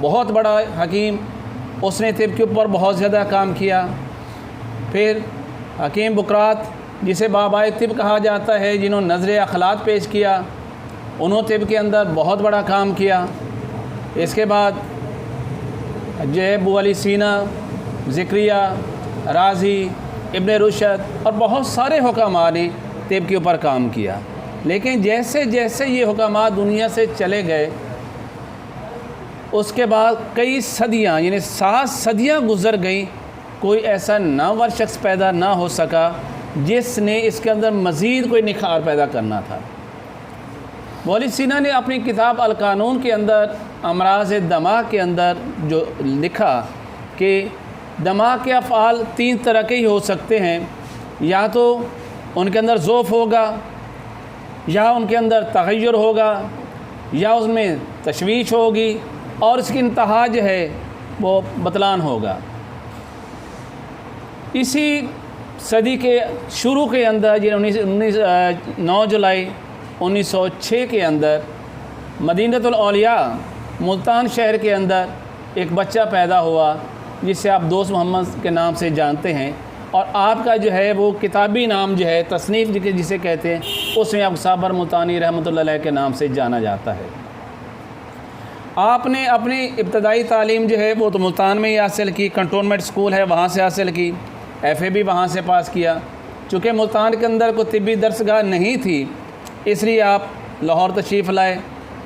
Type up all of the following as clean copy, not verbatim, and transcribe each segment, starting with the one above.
بہت بڑا حکیم، اس نے طب کے اوپر بہت زیادہ کام کیا۔ پھر حکیم بکرات جسے بابائے طب کہا جاتا ہے، جنہوں نے نظر اخلاق پیش کیا، انہوں طب کے اندر بہت بڑا کام کیا۔ اس کے بعد جو ہے ابو علی سینا، ذکریہ، رازی، ابن رشد اور بہت سارے حکماء نے طب کے اوپر کام کیا۔ لیکن جیسے جیسے یہ حکماء دنیا سے چلے گئے، اس کے بعد کئی صدیاں یعنی 7 صدیاں گزر گئیں، کوئی ایسا نامور شخص پیدا نہ ہو سکا جس نے اس کے اندر مزید کوئی نکھار پیدا کرنا تھا۔ ابو علی سینا نے اپنی کتاب القانون کے اندر امراض دماغ کے اندر جو لکھا کہ دماغ کے افعال 3 طرح کے ہی ہو سکتے ہیں، یا تو ان کے اندر ضعف ہوگا، یا ان کے اندر تغیر ہوگا، یا اس میں تشویش ہوگی، اور اس کی انتہا جو ہے وہ بطلان ہوگا۔ اسی صدی کے شروع کے اندر 9 جولائی 1906 کے اندر مدینۃ الاولیاء ملتان شہر کے اندر ایک بچہ پیدا ہوا، جسے آپ دوست محمد کے نام سے جانتے ہیں، اور آپ کا جو ہے وہ کتابی نام جو ہے تصنیف جسے کہتے ہیں، اس میں آپ صابر ملتانی رحمۃ اللہ علیہ کے نام سے جانا جاتا ہے۔ آپ نے اپنی ابتدائی تعلیم جو ہے وہ تو ملتان میں ہی حاصل کی، کنٹونمنٹ اسکول ہے وہاں سے حاصل کی، ایف اے بھی وہاں سے پاس کیا۔ چونکہ ملتان کے اندر کوئی طبی درسگاہ نہیں تھی، اس لیے آپ لاہور تشریف لائے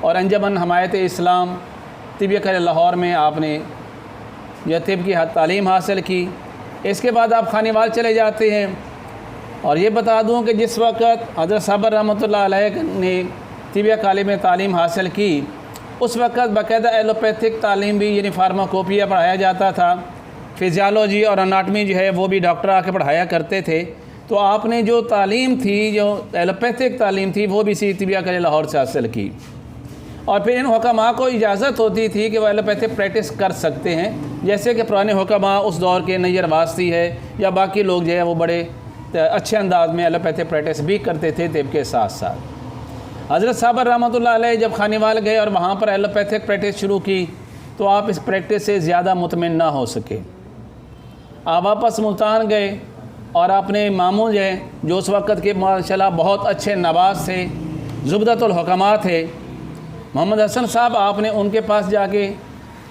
اور انجمن حمایت اسلام طبیہ کالج لاہور میں آپ نے یہ طب کی تعلیم حاصل کی۔ اس کے بعد آپ خانیوال چلے جاتے ہیں، اور یہ بتا دوں کہ جس وقت حضرت صابر رحمۃ اللہ علیہ نے طبیہ کالج میں تعلیم حاصل کی، اس وقت باقاعدہ ایلوپیتھک تعلیم بھی یعنی فارماکوپیا پڑھایا جاتا تھا، فزیالوجی اور اناٹمی جو ہے وہ بھی ڈاکٹر آ کے پڑھایا کرتے تھے۔ تو آپ نے جو تعلیم تھی، جو ایلوپیتھک تعلیم تھی، وہ بھی اسی طبیہ کالج لاہور سے حاصل کی۔ اور پھر ان حکماء کو اجازت ہوتی تھی کہ وہ ایلوپیتھک پریکٹس کر سکتے ہیں، جیسے کہ پرانے حکماء اس دور کے نیر واسطی ہے یا باقی لوگ جو ہے وہ بڑے اچھے انداز میں ایلوپیتھک پریکٹس بھی کرتے تھے طب کے ساتھ ساتھ۔ حضرت صابر رحمۃ اللہ علیہ جب خانیوال گئے اور وہاں پر ایلوپیتھک پریکٹس شروع کی، تو آپ اس پریکٹس سے زیادہ مطمئن نہ ہو سکے۔ آپ واپس ملتان گئے اور اپنے ماموں جو اس وقت کے ماشاءاللہ بہت اچھے نواز تھے، زبدۃ الحکماء تھے، محمد حسن صاحب، آپ نے ان کے پاس جا کے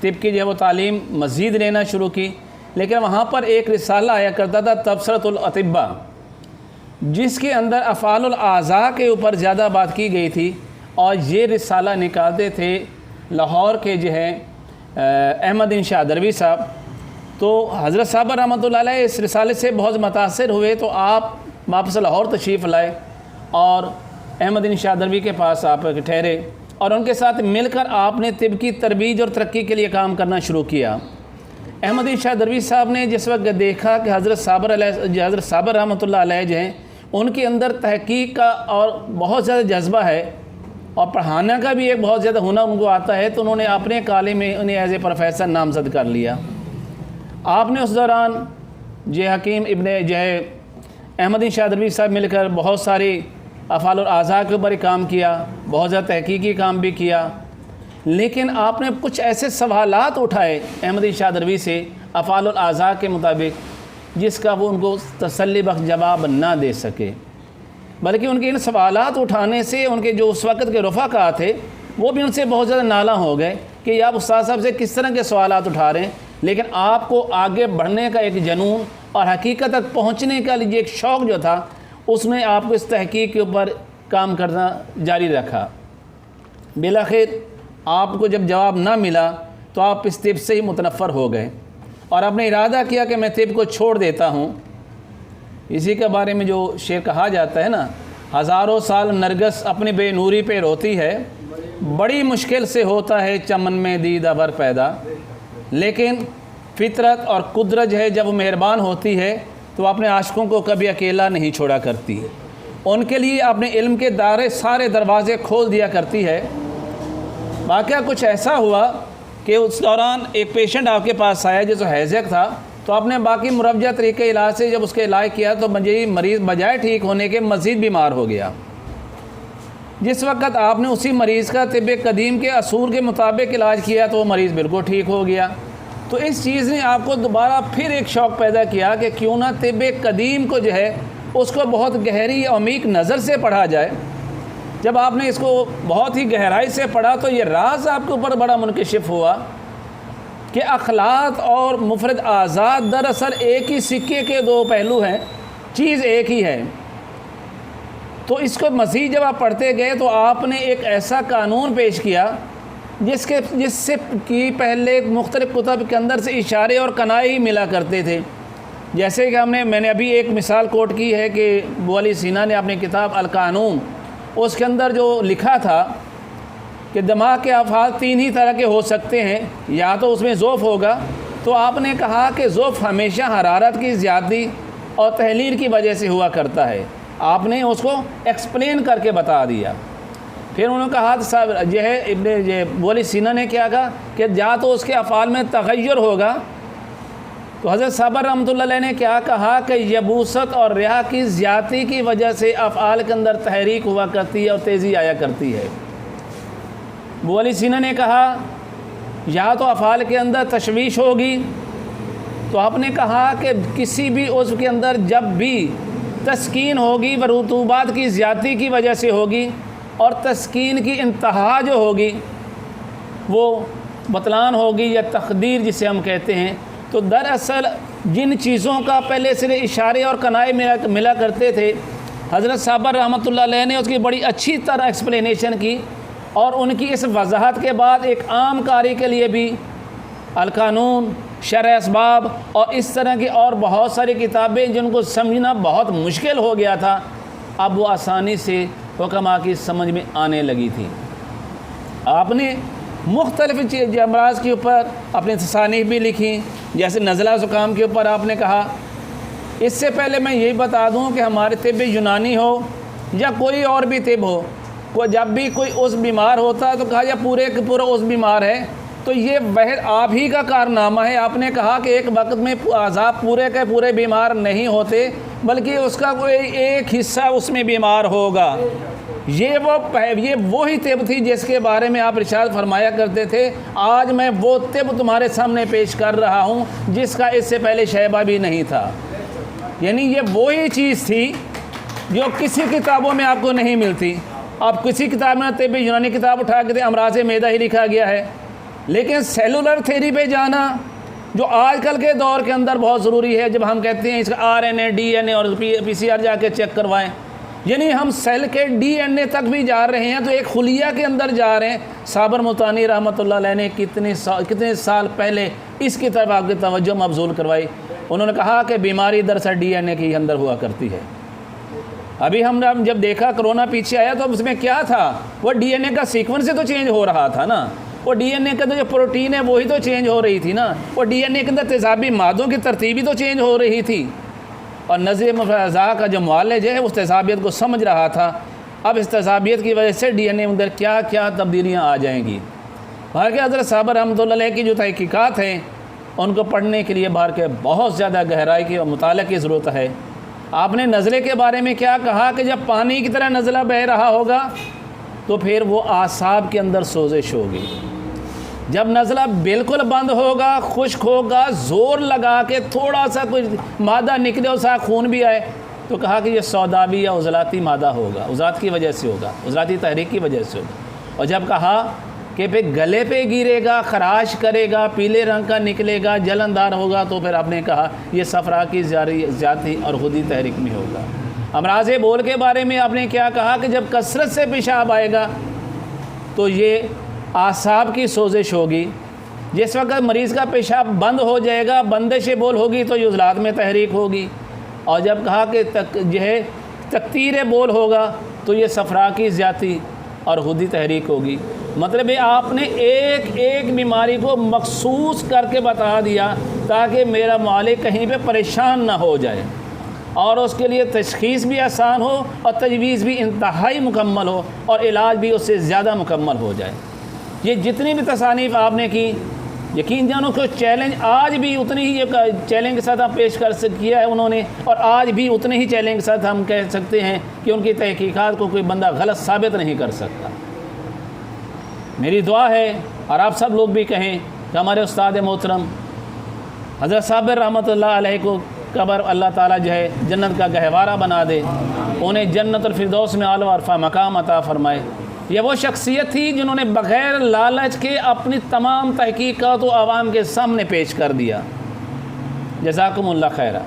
طب کی جو ہے وہ تعلیم مزید لینا شروع کی۔ لیکن وہاں پر ایک رسالہ آیا کرتا تھا تبصرۃ الاطباء، جس کے اندر افعال الاعضاء کے اوپر زیادہ بات کی گئی تھی، اور یہ رسالہ نکالتے تھے لاہور کے جو ہے احمد دین شاہ دروی صاحب۔ تو حضرت صابر رحمۃ اللہ علیہ اس رسالے سے بہت متاثر ہوئے، تو آپ واپس لاہور تشریف لائے اور احمد دین شاہ دروی کے پاس آپ ٹھہرے، اور ان کے ساتھ مل کر آپ نے طب کی ترویج اور ترقی کے لیے کام کرنا شروع کیا۔ احمد دین شاہ دروی صاحب نے جس وقت دیکھا کہ حضرت صابر رحمۃ اللہ علیہ جو ہیں ان کے اندر تحقیق کا اور بہت زیادہ جذبہ ہے، اور پڑھانے کا بھی ایک بہت زیادہ ہنر ان کو آتا ہے، تو انہوں نے اپنے کالج میں انہیں ایز اے پروفیسر نامزد کر لیا۔ آپ نے اس دوران حکیم ابن احمد دین شاہ دروی صاحب مل کر بہت ساری افعال الاعضاء کے اوپر کام کیا، بہت زیادہ تحقیقی کام بھی کیا، لیکن آپ نے کچھ ایسے سوالات اٹھائے احمد دین شاہ دروی سے افعال الاعضاء کے مطابق، جس کا وہ ان کو تسلی بخش جواب نہ دے سکے، بلکہ ان کے ان سوالات اٹھانے سے ان کے جو اس وقت کے رفقا تھے وہ بھی ان سے بہت زیادہ نالاں ہو گئے کہ آپ استاد صاحب سے کس طرح کے سوالات اٹھا رہے ہیں، لیکن آپ کو آگے بڑھنے کا ایک جنون اور حقیقت تک پہنچنے کا لیے ایک شوق جو تھا، اس نے آپ کو اس تحقیق کے اوپر کام کرنا جاری رکھا۔ بالآخر آپ کو جب جواب نہ ملا تو آپ اس طب سے ہی متنفر ہو گئے، اور آپ نے ارادہ کیا کہ میں طب کو چھوڑ دیتا ہوں۔ اسی کے بارے میں جو شعر کہا جاتا ہے نا، ہزاروں سال نرگس اپنی بے نوری پہ روتی ہے، بڑی مشکل سے ہوتا ہے چمن میں دیدہ ور پیدا، لیکن فطرت اور قدرت جو ہے جب وہ مہربان ہوتی ہے تو اپنے عاشقوں کو کبھی اکیلا نہیں چھوڑا کرتی، ان کے لیے اپنے علم کے سارے دروازے کھول دیا کرتی ہے۔ واقعہ کچھ ایسا ہوا کہ اس دوران ایک پیشنٹ آپ کے پاس آیا جس کو ہیضہ تھا، تو آپ نے باقی مرجع طریقے علاج سے جب اس کے علاج کیا تو مریض بجائے ٹھیک ہونے کے مزید بیمار ہو گیا۔ جس وقت آپ نے اسی مریض کا طب قدیم کے اصول کے مطابق علاج کیا تو وہ مریض بالکل ٹھیک ہو گیا۔ تو اس چیز نے آپ کو دوبارہ پھر ایک شوق پیدا کیا کہ کیوں نہ طب قدیم کو جو ہے اس کو بہت گہری عمیق نظر سے پڑھا جائے۔ جب آپ نے اس کو بہت ہی گہرائی سے پڑھا تو یہ راز آپ کے اوپر بڑا منکشف ہوا کہ اخلاق اور مفرد آزاد دراصل ایک ہی سکے کے دو پہلو ہیں، چیز ایک ہی ہے۔ تو اس کو مزید جب آپ پڑھتے گئے تو آپ نے ایک ایسا قانون پیش کیا جس سے کی پہلے مختلف کتب کے اندر سے اشارے اور کنائے ہی ملا کرتے تھے۔ جیسے کہ میں نے ابھی ایک مثال کوٹ کی ہے کہ ابو علی سینا نے اپنی کتاب القانون اس کے اندر جو لکھا تھا کہ دماغ کے افعال تین ہی طرح کے ہو سکتے ہیں، یا تو اس میں ضعف ہوگا، تو آپ نے کہا کہ ضعف ہمیشہ حرارت کی زیادتی اور تحلیل کی وجہ سے ہوا کرتا ہے۔ آپ نے اس کو ایکسپلین کر کے بتا دیا۔ پھر انہوں نے کہا صاحب ابو علی سینا نے کیا کہا کہ یا تو اس کے افعال میں تغیر ہوگا، تو حضرت صابر رحمۃ اللہ علیہ نے کیا کہا کہ یبوست اور ریا کی زیادتی کی وجہ سے افعال کے اندر تحریک ہوا کرتی ہے اور تیزی آیا کرتی ہے۔ ابو علی سینا نے کہا یا تو افعال کے اندر تشویش ہوگی، تو آپ نے کہا کہ کسی بھی عضو کے اندر جب بھی تسکین ہوگی وہ رطوبات کی زیادتی کی وجہ سے ہوگی، اور تسکین کی انتہا جو ہوگی وہ بطلان ہوگی یا تقدیر جسے ہم کہتے ہیں۔ تو دراصل جن چیزوں کا پہلے سے اشارے اور کنائے ملا کرتے تھے، حضرت صابر رحمۃ اللہ علیہ نے اس کی بڑی اچھی طرح ایکسپلینیشن کی، اور ان کی اس وضاحت کے بعد ایک عام قاری کے لیے بھی القانون، شرح اسباب اور اس طرح کی اور بہت ساری کتابیں جن کو سمجھنا بہت مشکل ہو گیا تھا، اب وہ آسانی سے حکماء کی سمجھ میں آنے لگی تھی۔ آپ نے مختلف امراض کے اوپر اپنی تصانیف بھی لکھی، جیسے نزلہ زکام کے اوپر آپ نے کہا۔ اس سے پہلے میں یہی بتا دوں کہ ہمارے طب یونانی ہو یا کوئی اور بھی طب ہو، جب بھی کوئی عضو بیمار ہوتا ہے تو کہا یا پورے کا پورا عضو بیمار ہے، تو یہ محض آپ ہی کا کارنامہ ہے۔ آپ نے کہا کہ ایک وقت میں اعضاء پورے کے پورے بیمار نہیں ہوتے، بلکہ اس کا کوئی ایک حصہ اس میں بیمار ہوگا۔ یہ وہی طب تھی جس کے بارے میں آپ ارشاد فرمایا کرتے تھے، آج میں وہ طب تمہارے سامنے پیش کر رہا ہوں جس کا اس سے پہلے شیبہ بھی نہیں تھا۔ یعنی یہ وہی چیز تھی جو کسی کتابوں میں آپ کو نہیں ملتی۔ آپ کسی کتاب میں طب یونانی کتاب اٹھا کے امراض معدہ ہی لکھا گیا ہے، لیکن سیلولر تھیری پہ جانا جو آج کل کے دور کے اندر بہت ضروری ہے، جب ہم کہتے ہیں اس کا RNA DNA اور PCR جا کے چیک کروائیں، یعنی ہم سیل کے DNA تک بھی جا رہے ہیں، تو ایک خلیہ کے اندر جا رہے ہیں۔ صابر ملتانی رحمۃ اللہ علیہ نے کتنے سال پہلے اس کی طرف آپ کی توجہ مبذول کروائی۔ انہوں نے کہا کہ بیماری دراصل DNA کے اندر ہوا کرتی ہے۔ ابھی ہم نے جب دیکھا کرونا پیچھے آیا تو اس میں کیا تھا، وہ DNA کا سیکوینس سے تو چینج ہو رہا تھا نا، وہ DNA کے اندر جو پروٹین ہے وہی تو چینج ہو رہی تھی نا، وہ DNA کے اندر تیزابی مادوں کی ترتیبی تو چینج ہو رہی تھی، اور نظر مفرزہ کا جو معالج ہے اس تیزابیت کو سمجھ رہا تھا۔ اب اس تیزابیت کی وجہ سے DNA اندر کیا کیا تبدیلیاں آ جائیں گی۔ باہر کے حضرت صابر رحمۃ اللہ علیہ کی جو تحقیقات ہیں ان کو پڑھنے کے لیے باہر کے بہت زیادہ گہرائی کی اور مطالعے کی ضرورت ہے۔ آپ نے نزلے کے بارے میں کیا کہا کہ جب پانی کی طرح نزلہ بہہ رہا ہوگا تو پھر وہ اعصاب کے اندر سوزش ہوگی۔ جب نزلہ بالکل بند ہوگا، خشک ہوگا، زور لگا کے تھوڑا سا کچھ مادہ نکلے اور ساتھ خون بھی آئے، تو کہا کہ یہ سودابی یا عضلاتی مادہ ہوگا، عضلات کی وجہ سے ہوگا، عضلاتی تحریک کی وجہ سے ہوگا۔ اور جب کہا کہ پھر گلے پہ گرے گا، خراش کرے گا، پیلے رنگ کا نکلے گا، جلندار ہوگا، تو پھر آپ نے کہا یہ صفرا کی ذاتی اور خودی تحریک میں ہوگا۔ امراض بول کے بارے میں آپ نے کیا کہا کہ جب کثرت سے پیشاب آئے گا تو یہ اعصاب کی سوزش ہوگی۔ جس وقت مریض کا پیشاب بند ہو جائے گا، بندش بول ہوگی، تو یہ عضلات میں تحریک ہوگی۔ اور جب کہا کہ تکتیر بول ہوگا تو یہ صفرا کی ذاتی اور خودی تحریک ہوگی۔ مطلب ہے آپ نے ایک ایک بیماری کو مخصوص کر کے بتا دیا تاکہ میرا معالج کہیں پہ پریشان نہ ہو جائے، اور اس کے لیے تشخیص بھی آسان ہو اور تجویز بھی انتہائی مکمل ہو اور علاج بھی اس سے زیادہ مکمل ہو جائے۔ یہ جتنی بھی تصانیف آپ نے کی یقین جانو کہ چیلنج آج بھی اتنی ہی چیلنج کے ساتھ ہم پیش کیا ہے انہوں نے، اور آج بھی اتنے ہی چیلنج کے ساتھ ہم کہہ سکتے ہیں کہ ان کی تحقیقات کو کوئی بندہ غلط ثابت نہیں کر سکتا۔ میری دعا ہے اور آپ سب لوگ بھی کہیں کہ ہمارے استاد محترم حضرت صابر رحمۃ اللہ علیہ کو قبر اللہ تعالیٰ جو ہے جنت کا گہوارہ بنا دے، انہیں جنت الفردوس میں اعلیٰ و عرفہ مقام عطا فرمائے۔ یہ وہ شخصیت تھی جنہوں نے بغیر لالچ کے اپنی تمام تحقیقات و عوام کے سامنے پیش کر دیا۔ جزاکم اللہ خیرہ۔